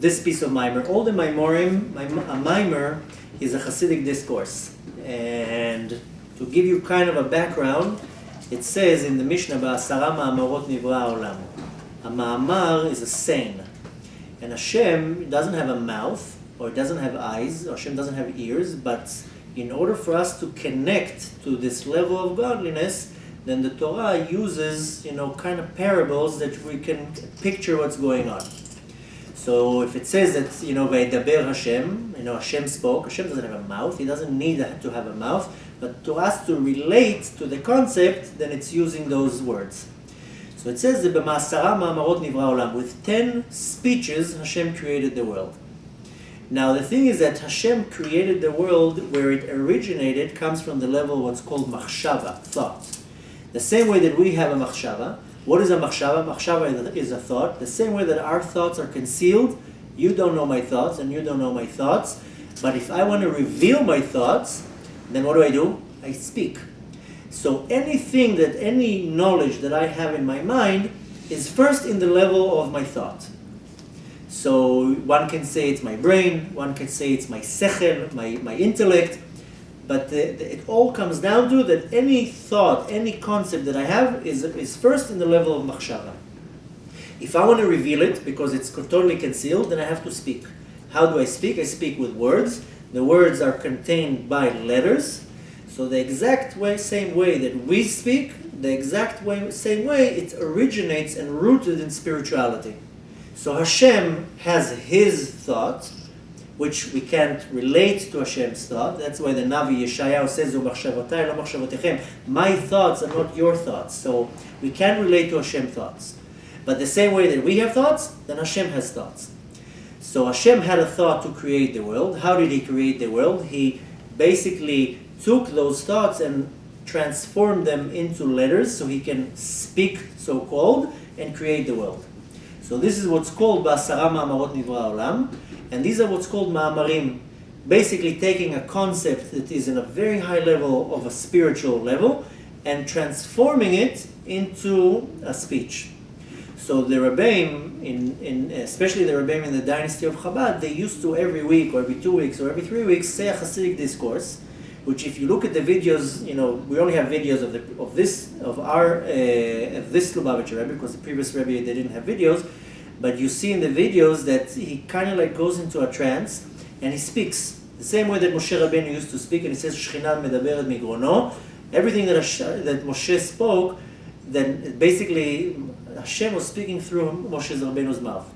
this piece of Maimer. All the Maimorim, a Maimer is a Hasidic discourse. And to give you kind of a background, it says in the Mishnah, Ba'asara Ma'amarot Nivra Olam. A Ma'amar is a saying. And Hashem doesn't have a mouth, or it doesn't have eyes, or Hashem doesn't have ears, but in order for us to connect to this level of godliness, then the Torah uses, kind of parables that we can picture what's going on. So if it says that, Vaydaber Hashem, Hashem spoke, Hashem doesn't have a mouth, he doesn't need to have a mouth, but to us to relate to the concept, then it's using those words. So it says that B'ma'asara Ma'amarot Nivra Olam, with 10 speeches, Hashem created the world. Now the thing is that Hashem created the world where it originated comes from the level of what's called machshava, thought. The same way that we have a machshava. What is a machshava? Machshava is a thought. The same way that our thoughts are concealed, you don't know my thoughts and you don't know my thoughts. But if I want to reveal my thoughts, then what do? I speak. So any knowledge that I have in my mind is first in the level of my thought. So one can say it's my brain, one can say it's my sechel, my intellect, but it all comes down to that any thought, any concept that I have is first in the level of machshava. If I want to reveal it, because it's totally concealed, then I have to speak. How do I speak? I speak with words. The words are contained by letters. So the exact same way that we speak, same way it originates and rooted in spirituality. So Hashem has his thought, which we can't relate to Hashem's thought. That's why the Navi Yeshayahu says, "Umachshavotay lo machshavotechem." My thoughts are not your thoughts. So we can't relate to Hashem's thoughts. But the same way that we have thoughts, then Hashem has thoughts. So Hashem had a thought to create the world. How did he create the world? He basically took those thoughts and transformed them into letters so he can speak, so-called, and create the world. So this is what's called Ba'asara Ma'amarot Nivra Olam, and these are what's called Ma'amarim, basically taking a concept that is in a very high level of a spiritual level and transforming it into a speech. So the Rebbeim, especially the Rebbeim in the dynasty of Chabad, they used to every week or every 2 weeks or every 3 weeks say a chasidik discourse, which if you look at the videos, we only have videos of this Lubavitcher Rebbe, because the previous Rebbe, they didn't have videos, but you see in the videos that he kind of like goes into a trance and he speaks. The same way that Moshe Rabbeinu used to speak, and he says, Shechina medaberet migrono, everything that Moshe spoke, then basically Hashem was speaking through Moshe Rabbeinu's mouth.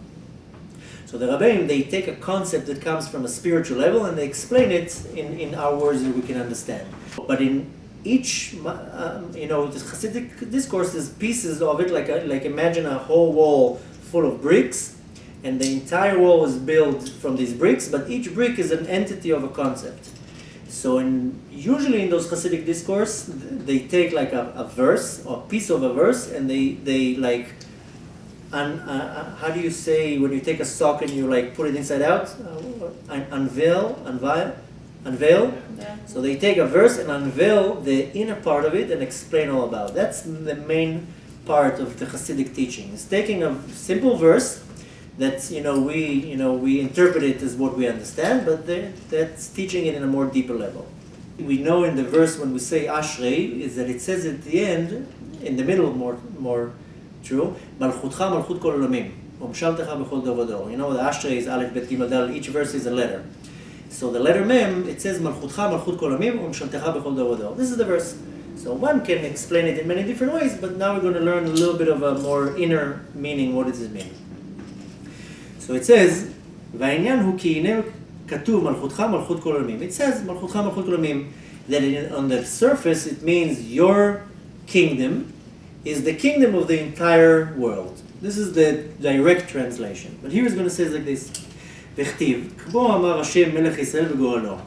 So the Rabbeim, they take a concept that comes from a spiritual level and they explain it in our words that we can understand. But in each, the chasidik discourse is pieces of it, like imagine a whole wall full of bricks, and the entire wall is built from these bricks, but each brick is an entity of a concept. So usually in those chasidik discourse, they take like a verse, or a piece of a verse, and they like, how do you say when you take a sock and you like put it inside out? Unveil. Yeah. So they take a verse and unveil the inner part of it and explain all about it. That's the main part of the Hasidic teaching. It's taking a simple verse that we interpret it as what we understand, but that's teaching it in a more deeper level. We know in the verse when we say Ashrei is that it says at the end, in the middle more true, Mלכותך מלכות כל עולמים, ומשלתך בכל דור ודור. The Ashrei is Aleph, Bet, Gimel, Dal, each verse is a letter. So the letter Mem, it says מלכותך מלכות כל עולמים, ומשלתך בכל דור ודור. This is the verse. So one can explain it in many different ways, but now we're going to learn a little bit of a more inner meaning. What does it mean? So it says, והעניין הוא כי הנה כתוב מלכותך מלכות כל עולמים. It says מלכותך מלכות כל עולמים, that on the surface it means your kingdom is the kingdom of the entire world. This is the direct translation. But here he's going to say it like this. וכתיב, כמו אמר השם מלך ישראל וגורלו.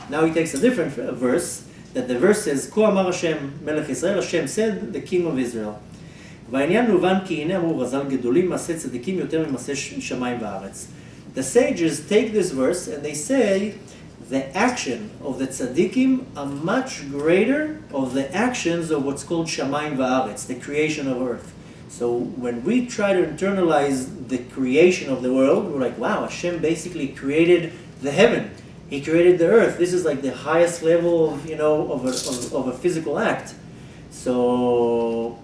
Now he takes a different verse, that the verse says, כה אמר השם מלך ישראל, Hashem said, the king of Israel. והעניין מובן כי הנה אמרו רז"ל גדולים מעשה צדיקים יותר ממעשה שמיים וארץ. The sages take this verse and they say, the action of the tzaddikim are much greater of the actions of what's called shamayim va'aretz, the creation of earth. So when we try to internalize the creation of the world, we're like, wow, Hashem basically created the heaven. He created the earth. This is like the highest level of, of a physical act. So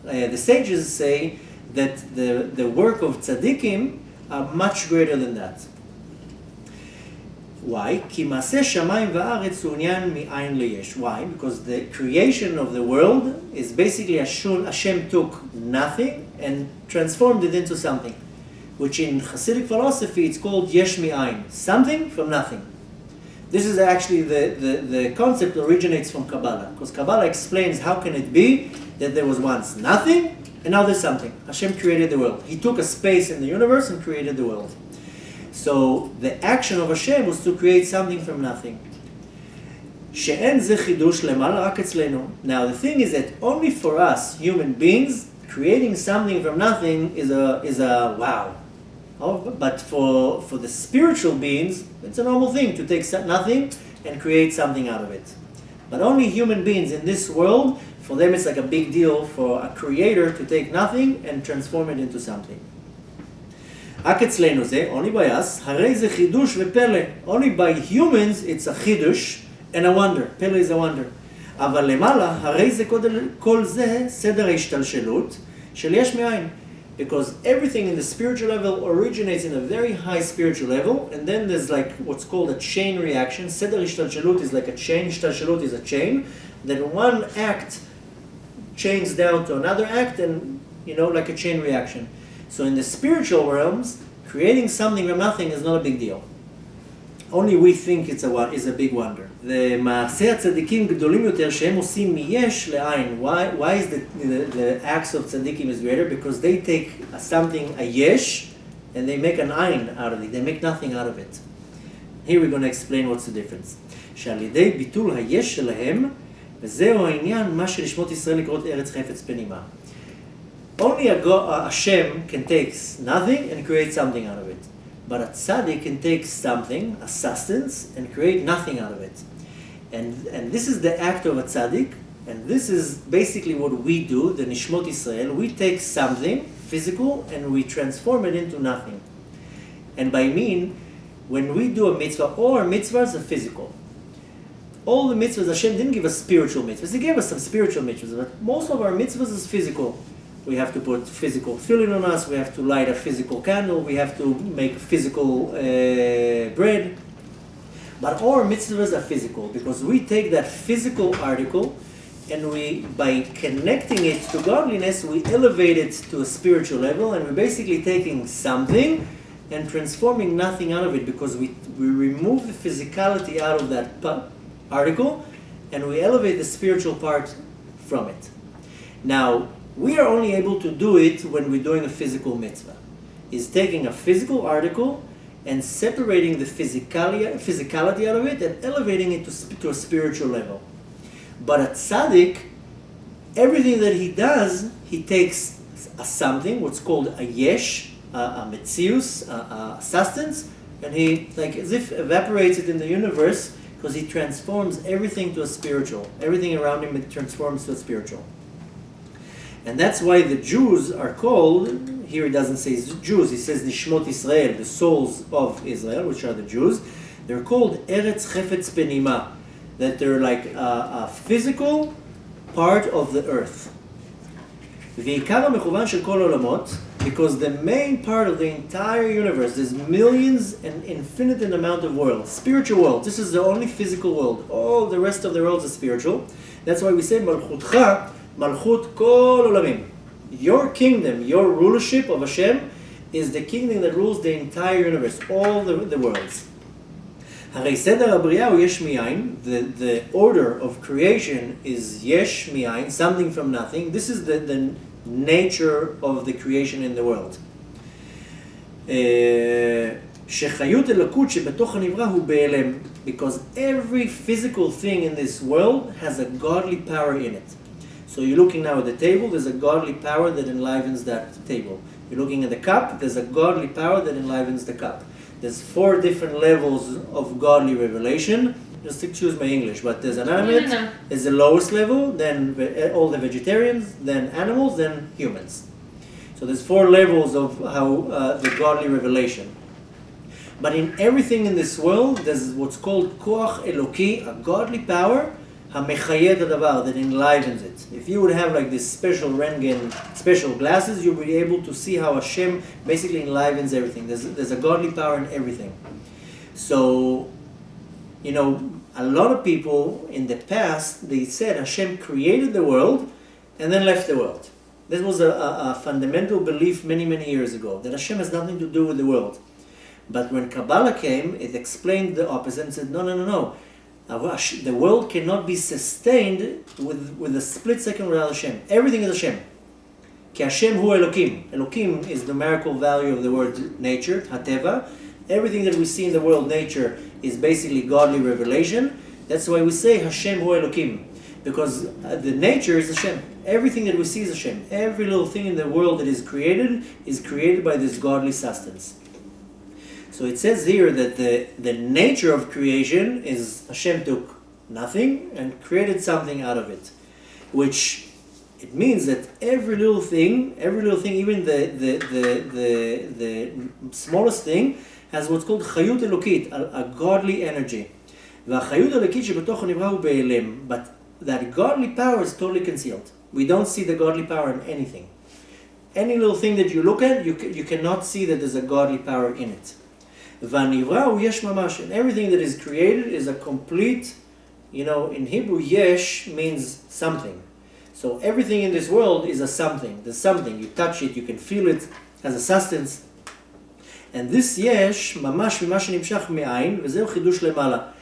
the sages say that the work of tzaddikim are much greater than that. Why? כי מעשה שמיים וארץ הוא עניין מאין ליש. Why? Because the creation of the world is basically Hashem took nothing and transformed it into something, which in Hasidic philosophy it's called yesh me'ayin, something from nothing. This is actually the concept originates from Kabbalah, because Kabbalah explains how can it be that there was once nothing and now there's something. Hashem created the world. He took a space in the universe and created the world. So the action of Hashem was to create something from nothing. שאין זה חידוש למעלה רק אצלנו. Now the thing is that only for us human beings, creating something from nothing is a wow. But for the spiritual beings, it's a normal thing to take nothing and create something out of it. But only human beings in this world, for them it's like a big deal for a creator to take nothing and transform it into something. רק אצלנו זה, only by us, הרי זה חידוש ופלא. Only by humans it's a חידוש and a wonder. פלא is a wonder. אבל למעלה, הרי זה כל זה סדר ההשתלשלות של יש מאין. Because everything in the spiritual level originates in a very high spiritual level, and then there's like what's called a chain reaction. סדר השתלשלות is like a chain, השתלשלות is a chain. Then one act chains down to another act and, like a chain reaction. So in the spiritual realms, creating something from nothing is not a big deal. Only we think is a big wonder. מעשי הצדיקים גדולים יותר שהם עושים מיש לעין. Why is the acts of tzaddikim is greater? Because they take something, a yesh, and they make an ayin out of it. They make nothing out of it. Here we're going to explain what's the difference. שעל ידי ביטול היש שלהם, וזהו העניין מה שלשמות ישראל לקרות ארץ חפץ פנימה. Only Hashem can take nothing and create something out of it. But a tzaddik can take something, a sustenance, and create nothing out of it. And this is the act of a tzaddik, and this is basically what we do, the Nishmot Israel. We take something physical and we transform it into nothing. And by when we do a mitzvah, all our mitzvahs are physical. All the mitzvahs, Hashem didn't give us spiritual mitzvahs. He gave us some spiritual mitzvahs, but most of our mitzvahs is physical. We have to put physical tefillin on us, we have to light a physical candle, we have to make physical bread. But all our mitzvahs are physical, because we take that physical article and by connecting it to godliness, we elevate it to a spiritual level, and we're basically taking something and transforming nothing out of it, because we remove the physicality out of that article and we elevate the spiritual part from it. Now, we are only able to do it when we're doing a physical mitzvah. Is taking a physical article and separating the physicality out of it and elevating it to a spiritual level. But at tzaddik, everything that he does, he takes something, what's called a yesh, a metzius, a sustenance, and he, like as if evaporates it in the universe, because he transforms everything to a spiritual. Everything around him, it transforms to a spiritual. And that's why the Jews are called, here he doesn't say Jews, he says Nishmot Israel, the souls of Israel, which are the Jews. They're called Eretz Chefetz Benima, that they're like a physical part of the earth. ועיקר המכוון של כל עולמות, because the main part of the entire universe, there's millions and infinite amount of worlds, spiritual world. This is the only physical world. All the rest of the worlds are spiritual. That's why we say מלכותך, מלכות כל עולמים. Your kingdom, your rulership of Hashem is the kingdom that rules the entire universe, all the worlds. הרי סדר הבריאה הוא יש מאין, the order of creation is יש מאין, something from nothing. This is the nature of the creation in the world. שחיות אלוקות שבתוך הנברא הוא בהיעלם, because every physical thing in this world has a godly power in it. So you're looking now at the table, there's a godly power that enlivens that table. You're looking at the cup, there's a godly power that enlivens the cup. There's 4 different levels of godly revelation. just excuse my English, but there's an animate, No. is the lowest level, then all the vegetarians, then animals, then humans. So there's 4 levels of how the godly revelation. But in everything in this world, there's what's called koach eloki, a godly power, hamechayet hadavar, that enlivens it. If you would have like this special Röntgen, special glasses, you'll be able to see how Hashem basically enlivens everything. There's a godly power in everything. So, you know, a lot of people in the past, they said Hashem created the world and then left the world. This was a fundamental belief many, many years ago, that Hashem has nothing to do with the world. But when Kabbalah came, it explained the opposite and said, no. The world cannot be sustained with a split second without Hashem. Everything is Hashem. Ki Hashem hu Elokim. Elokim is the numerical value of the word nature, hateva. Everything that we see in the world, nature, is basically godly revelation. That's why we say Hashem hu Elokim. Because the nature is Hashem. Everything that we see is Hashem. Every little thing in the world that is created by this godly sustenance. So it says here that the nature of creation is Hashem took nothing and created something out of it. Which it means that every little thing, even the smallest thing, has what's called chayut elokit, a godly energy. והחיות אלוקית שבתוך הנברא הוא בהיעלם. But that godly power is totally concealed. We don't see the godly power in anything. Any little thing that you look at, you cannot see that there's a godly power in it. והנברא הוא יש ממש. And everything that is created is a complete, you know, in Hebrew, yesh means something. So everything in this world is a something. There's something. You touch it, you can feel it as a substance. And this yesh, ממש ממה שנמשך מאין, וזהו חידוש למעלה.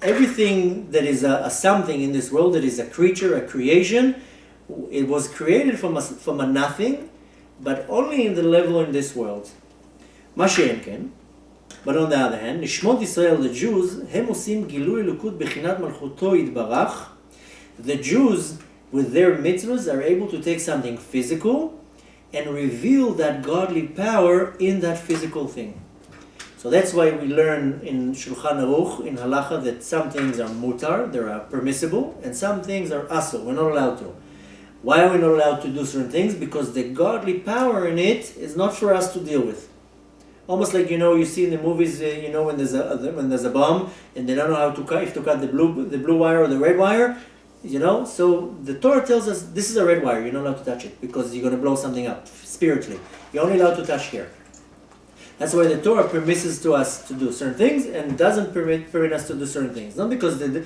Everything that is a something in this world, that is a creature, a creation, it was created from a nothing, but only in the level in this world. מה שאין כן, but on the other hand, נשמות ישראל, the Jews, הם עושים גילוי אלוקות בחינת מלכותו יתברך. The Jews, with their mitzvahs, are able to take something physical and reveal that godly power in that physical thing. So that's why we learn in Shulchan Aruch, in Halacha, that some things are mutar, they are permissible, and some things are asur, we're not allowed to. Why are we not allowed to do certain things? Because the godly power in it is not for us to deal with. Almost like, you know, you see in the movies, you know, when there's a bomb, and they don't know how to cut, if to cut the blue wire or the red wire, you know. So the Torah tells us this is a red wire, you're not allowed to touch it because you're going to blow something up spiritually. You're only allowed to touch here. That's why the Torah permits to us to do certain things and doesn't permit us to do certain things. Not because Hashem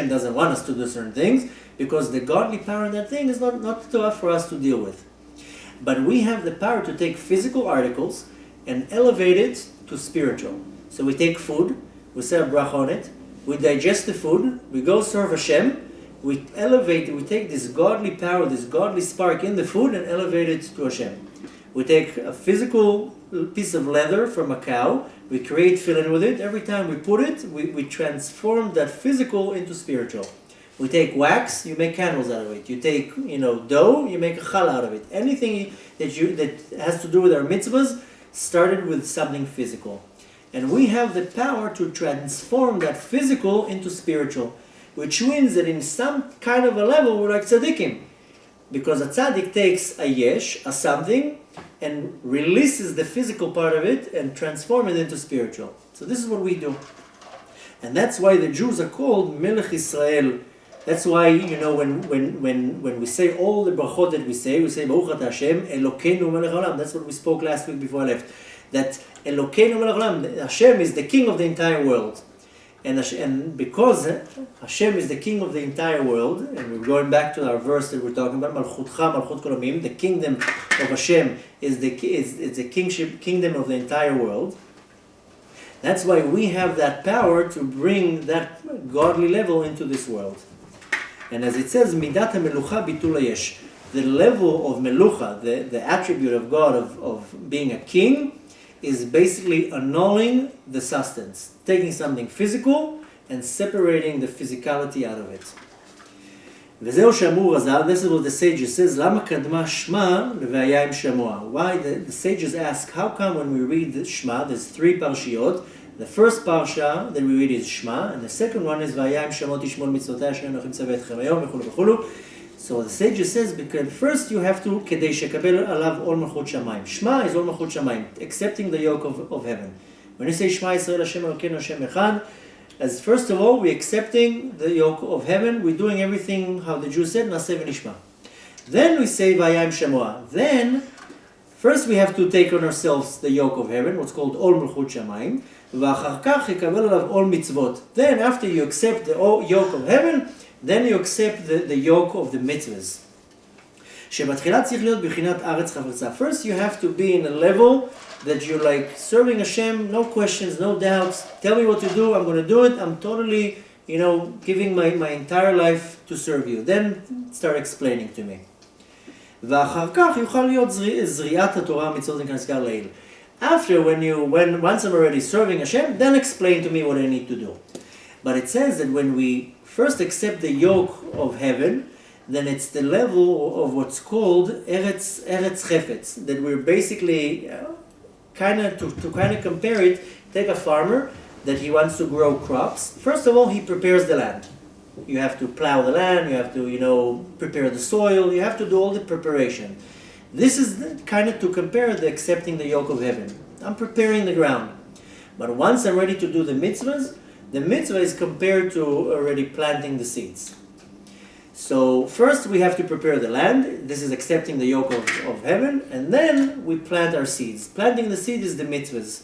doesn't want us to do certain things, because the godly power in that thing is not for us to deal with. But we have the power to take physical articles and elevate it to spiritual. So we take food, we say a bracha on it, we digest the food, we go serve Hashem, we elevate it, we take this godly power, this godly spark in the food and elevate it to Hashem. We take a physical piece of leather from a cow, we create tefillin with it. Every time we put it, we transform that physical into spiritual. We take wax, you make candles out of it. You take, dough, you make a challah out of it. Anything that has to do with our mitzvahs started with something physical. And we have the power to transform that physical into spiritual, which means that in some kind of a level we're like tzaddikim. Because a tzaddik takes a yesh, a something, and releases the physical part of it and transform it into spiritual. So this is what we do. And that's why the Jews are called Melech Israel. That's why, when we say all the brachot that we say Baruch Ata Hashem, Elokeinu Melech Haolam. That's what we spoke last week before I left. That Elokeinu Melech Haolam, Hashem is the king of the entire world. And because Hashem is the king of the entire world, and we're going back to our verse that we're talking about, Mלכותך, מלכות עולמים, the kingdom of Hashem is the kingdom of the entire world. That's why we have that power to bring that godly level into this world. And as it says, מידת המלוכה ביטול היש, the level of melucha, the attribute of God of being a king, is basically annulling the sustenance, taking something physical and separating the physicality out of it. וזהו שאמור הז"ל, this is what the sages says, למה קדמה שמע לוויה עם שמוע? Why the sages ask, how come when we read the Shema, there's 3 parshiyot, The first parsha that we read is Shema, and the second one is Vayayim Shemot Tishmol Mitzvotai Asher Anochim Tzaveh Etchem Hayom v'chulu v'chulu. So the sage says, because first you have to Kedei Shekabel Alav Ol Malchut Shamayim. Shema is Ol Malchut Shamayim, accepting the yoke of heaven. When you say Shema Yisrael Hashem Elokeinu Hashem Echad, as first of all we're accepting the yoke of heaven, we're doing everything how the Jews said, Naseh v'nishma. Then we say Vayayim Shemoah. Then first we have to take on ourselves the yoke of heaven, what's called Ol Malchut Shamayim. V'achar kach yikabel alav Ol Mitzvot. Then after you accept the yoke of heaven, then you accept the yoke of the mitzvahs. שבתחילה צריך להיות בחינת ארץ חפצה. First you have to be in a level that you're like serving Hashem, no questions, no doubts. Tell me what to do, I'm going to do it. I'm totally, giving my entire life to serve you. Then start explaining to me. ואחר כך יוכל להיות זריעת התורה המצוות כנזכר לעיל. After, once I'm already serving Hashem, then explain to me what I need to do. But it says that when we first accept the yoke of heaven, then it's the level of what's called Eretz Chefetz, that we're basically to compare it, take a farmer that he wants to grow crops. First of all, he prepares the land. You have to plow the land, you have to, prepare the soil, you have to do all the preparation. This is to compare the accepting the yoke of heaven. I'm preparing the ground. But once I'm ready to do the mitzvahs, the mitzvah is compared to already planting the seeds. So first we have to prepare the land. This is accepting the yoke of heaven, and then we plant our seeds. Planting the seed is the mitzvahs.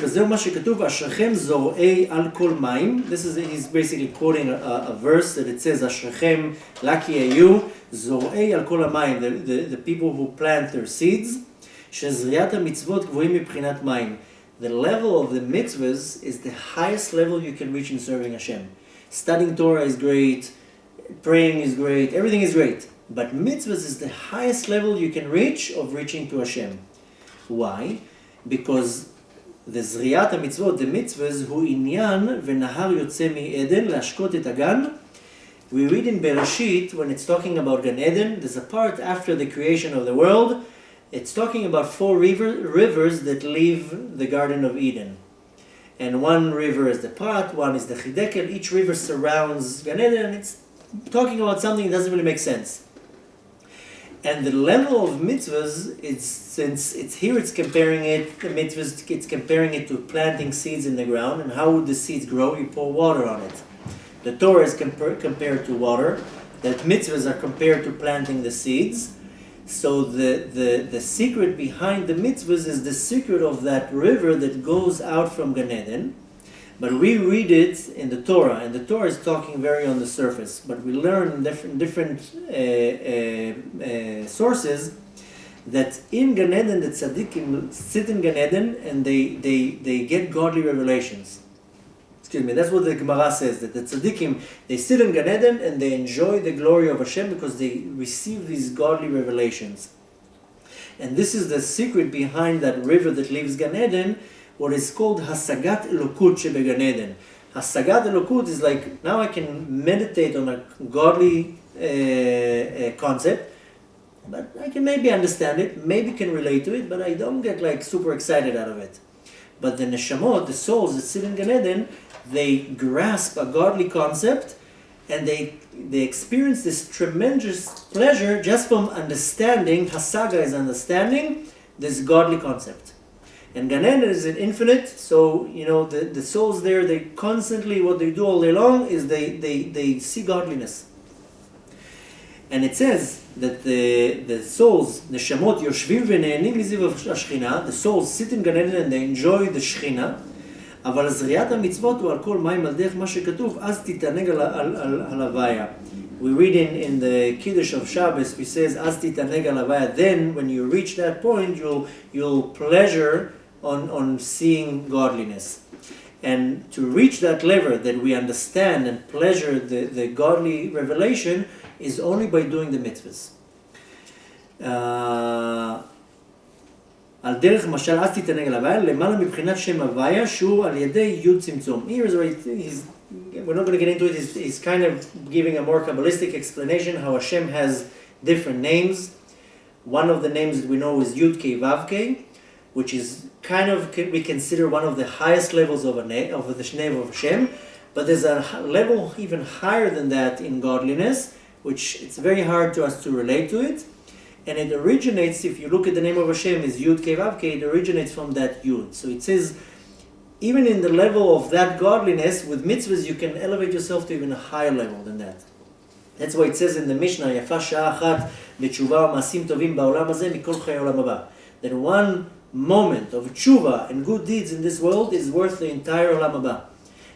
וזהו מה שכתוב, אשריכם זורעי על כל מים. He's basically quoting a verse that it says, אשריכם, lucky are you, זורעי על כל המים, the people who plant their seeds, שזריעת המצוות גבוהים מבחינת מים. The level of the mitzvahs is the highest level you can reach in serving Hashem. Studying Torah is great, praying is great, everything is great. But mitzvahs is the highest level you can reach of reaching to Hashem. Why? Because the זריעת המצוות, the mitzvahs, הוא עניין ונהר יוצא מעדן להשקות את הגן. We read in Bereshit, when it's talking about Gan Eden, there's a part after the creation of the world. It's talking about 4 rivers that leave the Garden of Eden. And one river is the Prat, one is the Chidekel. Each river surrounds Gan Eden, and it's talking about something that doesn't really make sense. And the level of mitzvahs, since it's here, it's comparing it, the mitzvahs, it's comparing it to planting seeds in the ground. And how would the seeds grow? You pour water on it. The Torah is compared to water. That mitzvahs are compared to planting the seeds. So the secret behind the mitzvahs is the secret of that river that goes out from Gan Eden. But we read it in the Torah, and the Torah is talking very on the surface. But we learn in different sources that in Gan Eden, the tzaddikim sit in Gan Eden and they get godly revelations. That's what the Gemara says, that the tzaddikim, they sit in Gan Eden and they enjoy the glory of Hashem because they receive these godly revelations. And this is the secret behind that river that leaves Gan Eden, what is called Hasagat Elokut Shebegan Eden. Hasagat Elokut is like, now I can meditate on a godly concept, but I can maybe understand it, maybe can relate to it, but I don't get super excited out of it. But the neshamot, the souls that sit in Gan Eden, they grasp a godly concept and they experience this tremendous pleasure just from understanding. Hasaga is understanding this godly concept. And Gan Eden is an infinite, so the souls there, they constantly, what they do all day long is they see godliness. And it says that the souls, the Neshamot, Yoshvim v'ne'enim miziv hashchina, the souls sit in Gan Eden and they enjoy the Shechina. אבל זריעת המצוות הוא על כל מים על דרך מה שכתוב, אז תתענג על הוויה. We read in the Kiddush of Shabbos, we says, אז תתענג על הוויה. Then, when you reach that point, you'll pleasure on seeing godliness. And to reach that level that we understand and pleasure the godly revelation is only by doing the mitzvahs. על דרך משל אז תתענג על הוויה, למעלה מבחינת שם הוויה, שהוא על ידי י' צמצום. We're not going to get into it, he's kind of giving a more Kabbalistic explanation how Hashem has different names. One of the names that we know is Yud Kei Vav Kei. which is kind of, we consider one of the highest levels of the name of Hashem, but there's a level even higher than that in godliness, which it's very hard to us to relate to it. And it originates, if you look at the name of Hashem, is Yud Kei Vav Kei, it originates from that Yud. So it says, even in the level of that godliness, with mitzvahs, you can elevate yourself to even a higher level than that. That's why it says in the Mishnah, Yafa Sha'a Achat B'tshuva U'Ma'asim Tovim Ba'olam Hazeh Mikol Chayei Olam Haba. That one moment of tshuva and good deeds in this world is worth the entire Olam Haba.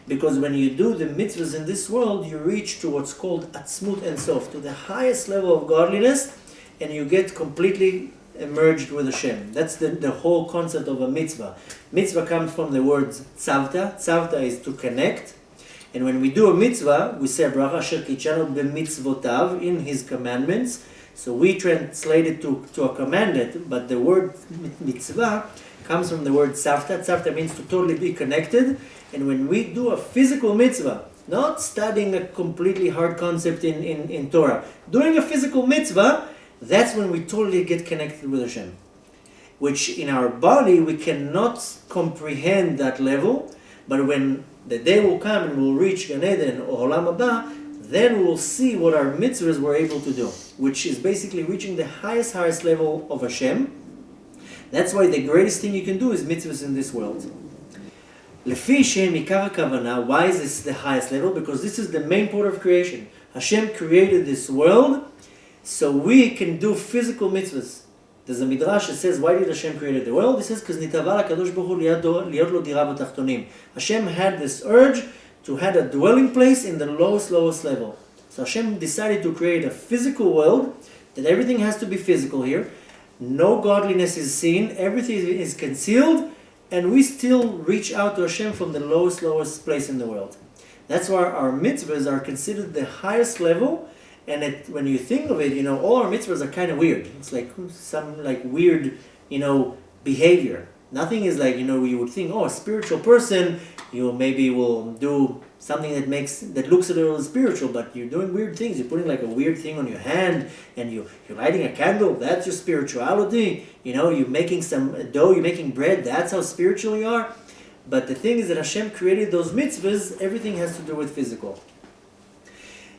Because when you do the mitzvahs in this world, you reach to what's called Atzmut Ein Sof, to the highest level of godliness, and you get completely merged with Hashem. That's the whole concept of a mitzvah. Mitzvah comes from the word tzavta. Tzavta is to connect. And when we do a mitzvah, we say, Bracha Asher Kitshanu B'mitzvotav, in his commandments. So we translate it to a commandment, but the word mitzvah comes from the word tzavta. Tzavta means to totally be connected. And when we do a physical mitzvah, not studying a completely hard concept in Torah, doing a physical mitzvah, that's when we totally get connected with Hashem. Which in our body, we cannot comprehend that level, but when the day will come and we'll reach Gan Eden or Olam Haba, then we'll see what our mitzvahs were able to do, which is basically reaching the highest level of Hashem. That's why the greatest thing you can do is mitzvahs in this world. Lefi Shem Ikar HaKavana, why is this the highest level? Because this is the main point of creation. Hashem created this world, so we can do physical mitzvahs. There's a midrash that says, why did Hashem create the world? It says, because Nitava LaKadosh Baruch Hu liyot lo dira b'tachtonim. Hashem had this urge to have a dwelling place in the lowest level. So Hashem decided to create a physical world, that everything has to be physical here. No godliness is seen, everything is concealed, and we still reach out to Hashem from the lowest place in the world. That's why our mitzvahs are considered the highest level. And when you think of it, all our mitzvahs are kind of weird. It's like some weird, behavior. Nothing is like, you would think, a spiritual person, you maybe will do something that looks a little spiritual, but you're doing weird things. You're putting like a weird thing on your hand, and you're lighting a candle. That's your spirituality. You're making some dough, you're making bread. That's how spiritual you are. But the thing is that Hashem created those mitzvahs. Everything has to do with physical.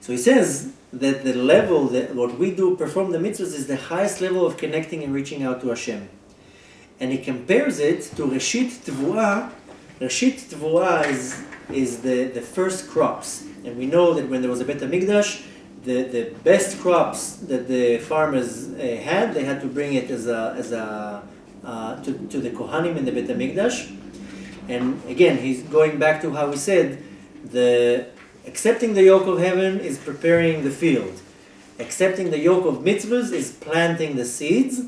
So he says that the level that what we do, perform the mitzvahs, is the highest level of connecting and reaching out to Hashem. And he compares it to Reshit Tevuah. Reshit Tevuah is the first crops. And we know that when there was a Bet HaMikdash, the best crops that the farmers had, they had to bring it to the Kohanim in the Bet HaMikdash. And again, he's going back to how we said, accepting the yoke of heaven is preparing the field. Accepting the yoke of mitzvahs is planting the seeds.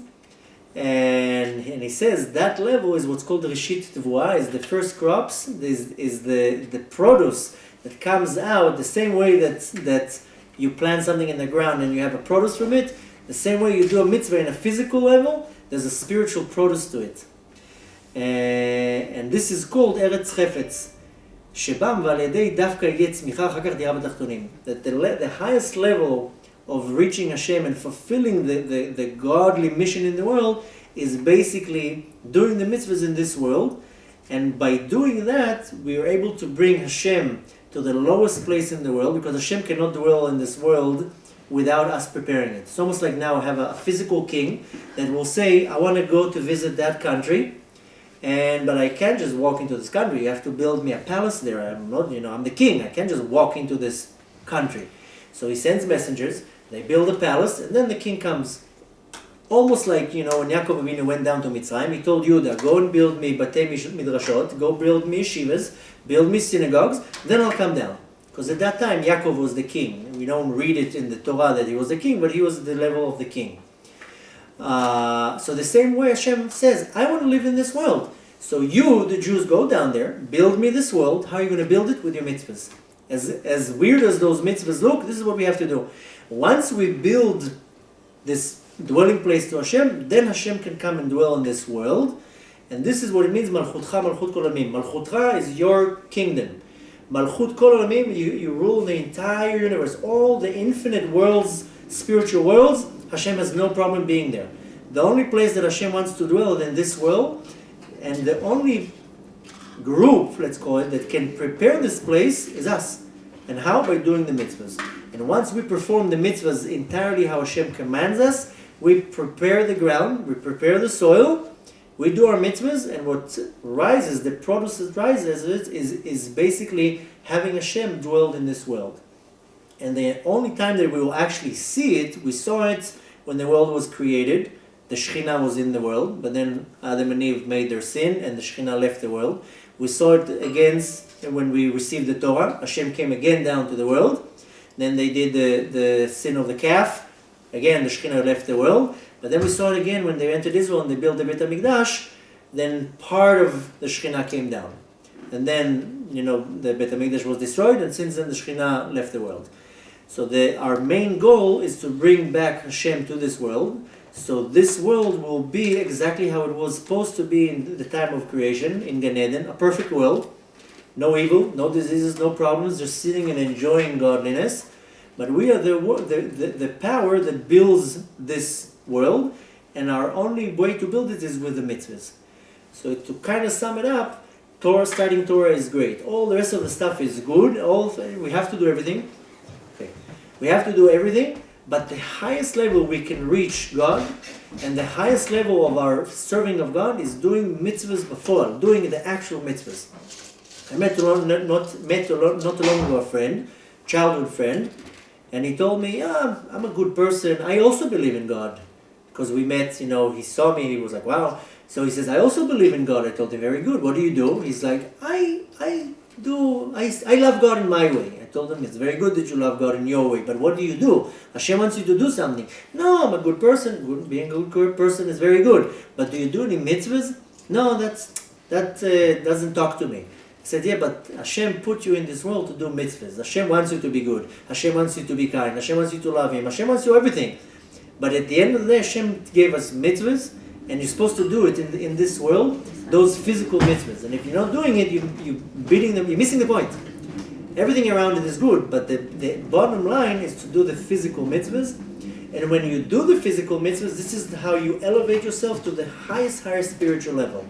And he says that level is what's called Reshit Tevuah, is the first crops, is the produce that comes out the same way that you plant something in the ground and you have a produce from it. The same way you do a mitzvah in a physical level, there's a spiritual produce to it. And this is called Eretz Chefetz. שבם ועל ידי דווקא יהיה צמיחה אחר כך דירה בתחתונים. That the highest level of reaching Hashem and fulfilling the godly mission in the world is basically doing the mitzvahs in this world. And by doing that, we are able to bring Hashem to the lowest place in the world, because Hashem cannot dwell in this world without us preparing it. It's almost like now I have a physical king that will say, I want to go to visit that country, but I can't just walk into this country. You have to build me a palace there. I'm the king. I can't just walk into this country. So he sends messengers. They build a palace, and then the king comes. Almost like, when Yaakov Avinu went down to Mitzrayim, he told Yehuda, go and build me batei midrashot, go build me yeshivas, build me synagogues, then I'll come down. Because at that time, Yaakov was the king. We don't read it in the Torah that he was the king, but he was at the level of the king. So the same way Hashem says, I want to live in this world. So you, the Jews, go down there, build me this world. How are you going to build it? With your mitzvahs. As weird as those mitzvahs look, this is what we have to do. Once we build this dwelling place to Hashem, then Hashem can come and dwell in this world. And this is what it means, Mלכותך, מלכות כל עולמים. Mלכותך is your kingdom. Mלכות כל עולמים, you rule the entire universe. All the infinite worlds, spiritual worlds, Hashem has no problem being there. The only place that Hashem wants to dwell in this world And the only group, let's call it, that can prepare this place is us. And how? By doing the mitzvahs. And once we perform the mitzvahs entirely how Hashem commands us, we prepare the ground, we prepare the soil, we do our mitzvahs, and what rises, the produce that rises, is basically having Hashem dwelled in this world. And the only time that we will actually see it, we saw it when the world was created. The Shekhinah was in the world, but then Adam and Eve made their sin, and the Shekhinah left the world. We saw it again when we received the Torah. Hashem came again down to the world. Then they did the sin of the calf. Again, the Shekhinah left the world. But then we saw it again when they entered Israel and they built the Beit HaMikdash. Then part of the Shekhinah came down. And then, the Beit HaMikdash was destroyed, and since then the Shekhinah left the world. So our main goal is to bring back Hashem to this world. So this world will be exactly how it was supposed to be in the time of creation, in Gan Eden, a perfect world. No evil, no diseases, no problems, just sitting and enjoying godliness. But we are the power that builds this world, and our only way to build it is with the mitzvahs. So to kind of sum it up, studying Torah is great. All the rest of the stuff is good. We have to do everything. Okay. We have to do everything, but the highest level we can reach God, and the highest level of our serving of God is doing mitzvahs before, doing the actual mitzvahs. I met not long ago a friend, childhood friend, and he told me, I'm a good person. I also believe in God. Because we met, he saw me, he was like, wow. So he says, I also believe in God. I told him, very good. What do you do? He's like, I love God in my way. I told him, it's very good that you love God in your way, but what do you do? Hashem wants you to do something. No, I'm a good person. Being a good person is very good. But do you do any mitzvahs? No, that doesn't talk to me. I said, yeah, but Hashem put you in this world to do mitzvahs. Hashem wants you to be good. Hashem wants you to be kind. Hashem wants you to love Him. Hashem wants you everything. But at the end of the day, Hashem gave us mitzvahs, and you're supposed to do it in this world, those physical mitzvahs. And if you're not doing it, you're beating them, you're missing the point. Everything around it is good, but the bottom line is to do the physical mitzvahs. And when you do the physical mitzvahs, this is how you elevate yourself to the highest spiritual level.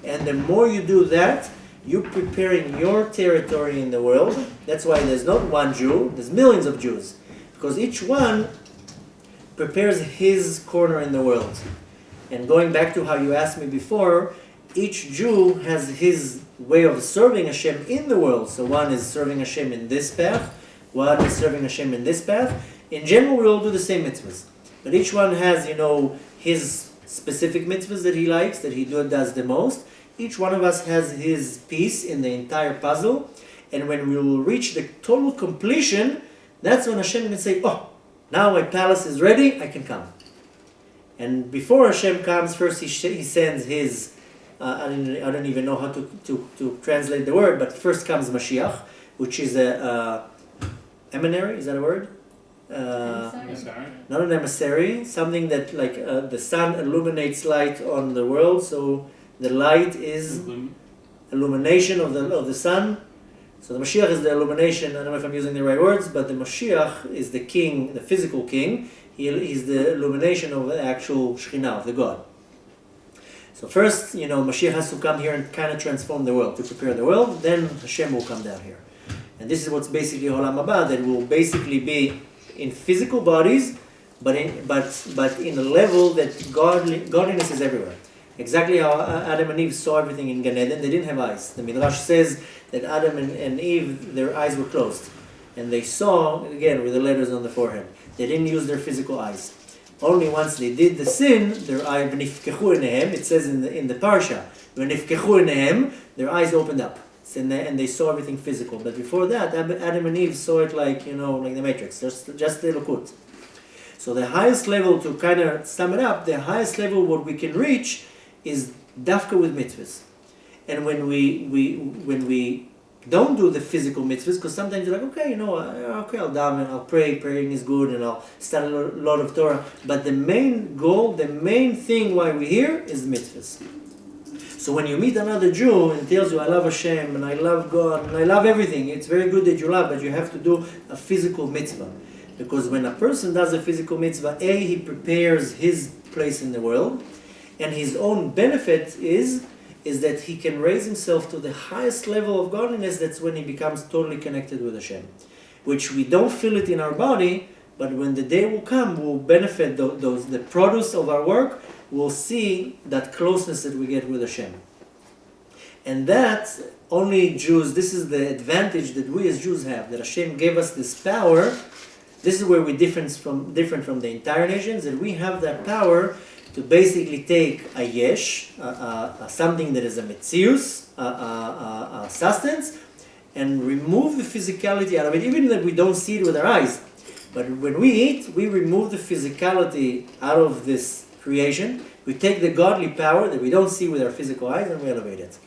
And the more you do that, you're preparing your territory in the world. That's why there's not one Jew, there's millions of Jews. Because each one prepares his corner in the world. And going back to how you asked me before, each Jew has his way of serving Hashem in the world. So one is serving Hashem in this path, one is serving Hashem in this path. In general, we all do the same mitzvahs. But each one has, his specific mitzvahs that he likes, that he does the most. Each one of us has his piece in the entire puzzle. And when we will reach the total completion, that's when Hashem can say, oh, now my palace is ready, I can come. And before Hashem comes, first he sends his, I don't even know how to translate the word, but first comes Mashiach, which is a emanary, is that a word? Not an emissary, something that like the sun illuminates light on the world, so the light is illumination of the sun. So the Mashiach is the illumination. I don't know if I'm using the right words, but the Mashiach is the king, the physical king. He's the illumination of the actual Shekhinah, of the God. So first, Mashiach has to come here and kind of transform the world, to prepare the world. Then Hashem will come down here. And this is what's basically Olam Haba, that will basically be in physical bodies, but in a level that godliness is everywhere. Exactly how Adam and Eve saw everything in Gan Eden. They didn't have eyes. The Midrash says that Adam and Eve, their eyes were closed. And they saw, again, with the letters on the forehead. They didn't use their physical eyes. Only once they did the sin, their eye, v'nifkechu enehem, it says in the parsha, v'nifkechu enehem, their eyes opened up. And they saw everything physical. But before that, Adam and Eve saw it like the Matrix, just the Melchut. So the highest level, to kind of sum it up, the highest level what we can reach is dafka with mitzvahs. And when we don't do the physical mitzvahs, because sometimes you're like, okay, I'll daven, I'll pray, praying is good, and I'll study a lot of Torah. But the main goal, the main thing why we're here is the mitzvahs. So when you meet another Jew and tells you, I love Hashem, and I love God, and I love everything, it's very good that you love, but you have to do a physical mitzvah. Because when a person does a physical mitzvah, he prepares his place in the world, and his own benefit is is that he can raise himself to the highest level of godliness. That's when he becomes totally connected with Hashem, which we don't feel it in our body, but when the day will come, we'll benefit the produce of our work. We'll see that closeness that we get with Hashem. And that only Jews, this is the advantage that we as Jews have, that Hashem gave us this power. This is where we're different from the entire nations, that we have that power to basically take a yesh, something that is a metzius, a sustenance, and remove the physicality out of it, even that we don't see it with our eyes. But when we eat, we remove the physicality out of this creation. We take the godly power that we don't see with our physical eyes and we elevate it.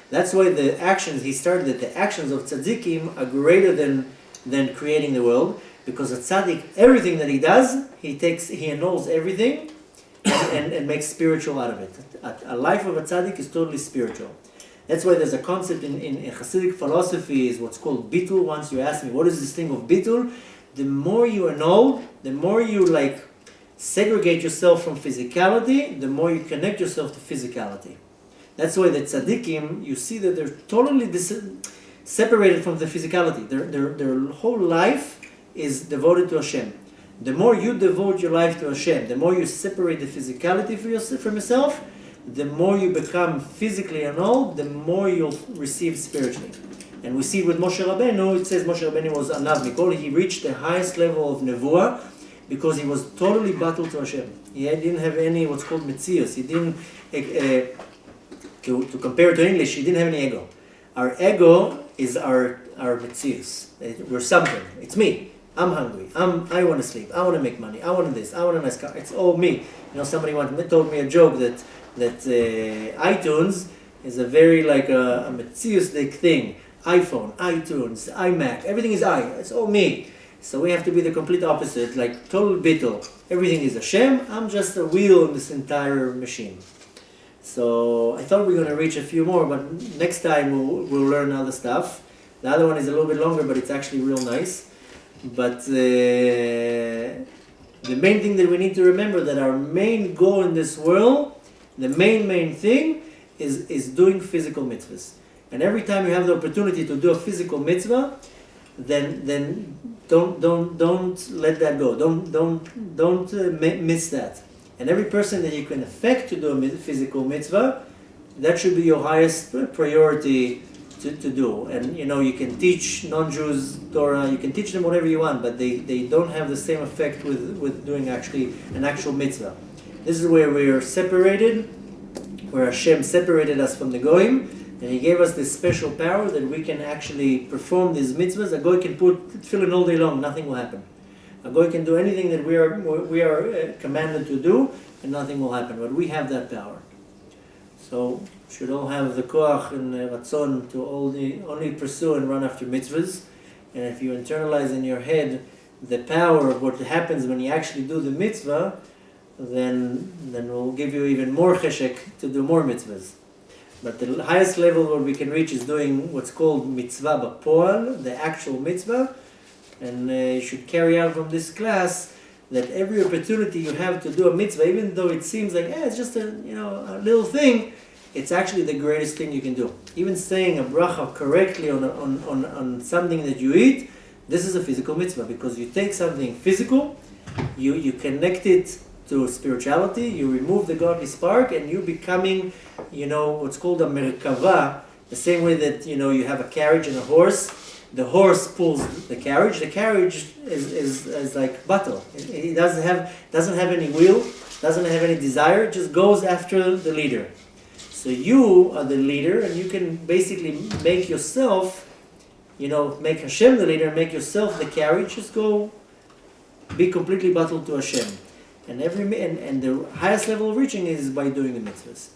That's why the actions, he started that the actions of tzaddikim are greater than creating the world, because a tzaddik, everything that he does, he annuls everything and makes spiritual out of it. A life of a tzaddik is totally spiritual. That's why there's a concept in chasidik philosophy is what's called bitul. Once you ask me, what is this thing of bitul? The more you annul, the more you segregate yourself from physicality, the more you connect yourself to physicality. That's why the tzaddikim, you see that they're totally separated from the physicality. Their whole life is devoted to Hashem. The more you devote your life to Hashem, the more you separate the physicality from yourself, the more you become physically annulled, the more you'll receive spiritually. And we see with Moshe Rabbeinu, it says Moshe Rabbeinu was Anav Mikol. He reached the highest level of Nevuah because he was totally battled to Hashem. He didn't have any what's called Metzius. He didn't, to compare to English, he didn't have any ego. Our ego is our Metzius. We're something. It's me. I'm hungry. I want to sleep. I want to make money. I want this. I want a nice car. It's all me. Somebody told me a joke that iTunes is a very a Metzius-like thing. iPhone, iTunes, iMac, everything is I. It's all me. So we have to be the complete opposite, total bittul. Everything is Hashem. I'm just a wheel in this entire machine. So I thought we were going to reach a few more, but next time we'll learn other stuff. The other one is a little bit longer, but it's actually real nice. But the main thing that we need to remember that our main goal in this world, the main thing is doing physical mitzvahs. And every time you have the opportunity to do a physical mitzvah, then don't let that go. Don't miss that. And every person that you can affect to do a physical mitzvah, that should be your highest priority to do. And you can teach non-Jews Torah, you can teach them whatever you want, but they don't have the same effect with doing actually an actual mitzvah. This is where we are separated, where Hashem separated us from the Goyim, and He gave us this special power that we can actually perform these mitzvahs. A Goy can put tefillin all day long, nothing will happen. A Goy can do anything that we are commanded to do, and nothing will happen. But we have that power. So we should all have the koach and ratzon to only pursue and run after mitzvahs. And if you internalize in your head the power of what happens when you actually do the mitzvah, then we'll give you even more cheshek to do more mitzvahs. But the highest level where we can reach is doing what's called mitzvah b'poal, the actual mitzvah. And you should carry out from this class that every opportunity you have to do a mitzvah, even though it seems like it's just a little thing, it's actually the greatest thing you can do. Even saying a bracha correctly on something that you eat, this is a physical mitzvah, because you take something physical, you connect it to spirituality, you remove the godly spark, and you becoming, what's called a merkava, the same way that, you have a carriage and a horse. The horse pulls the carriage is like battle. It doesn't have any will, doesn't have any desire, it just goes after the leader. So you are the leader, and you can basically make yourself, make Hashem the leader, and make yourself the carriage, just go be completely battled to Hashem. And and the highest level of reaching is by doing the mitzvahs.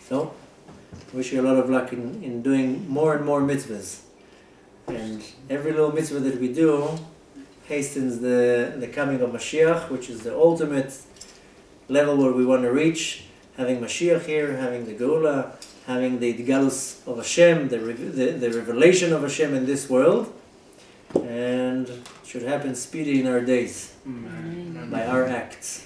So, I wish you a lot of luck in doing more and more mitzvahs. And every little mitzvah that we do hastens the coming of Mashiach, which is the ultimate level where we want to reach. Having Mashiach here, having the Geula, having the Galus of Hashem, the revelation of Hashem in this world. And it should happen speedy in our days by our acts.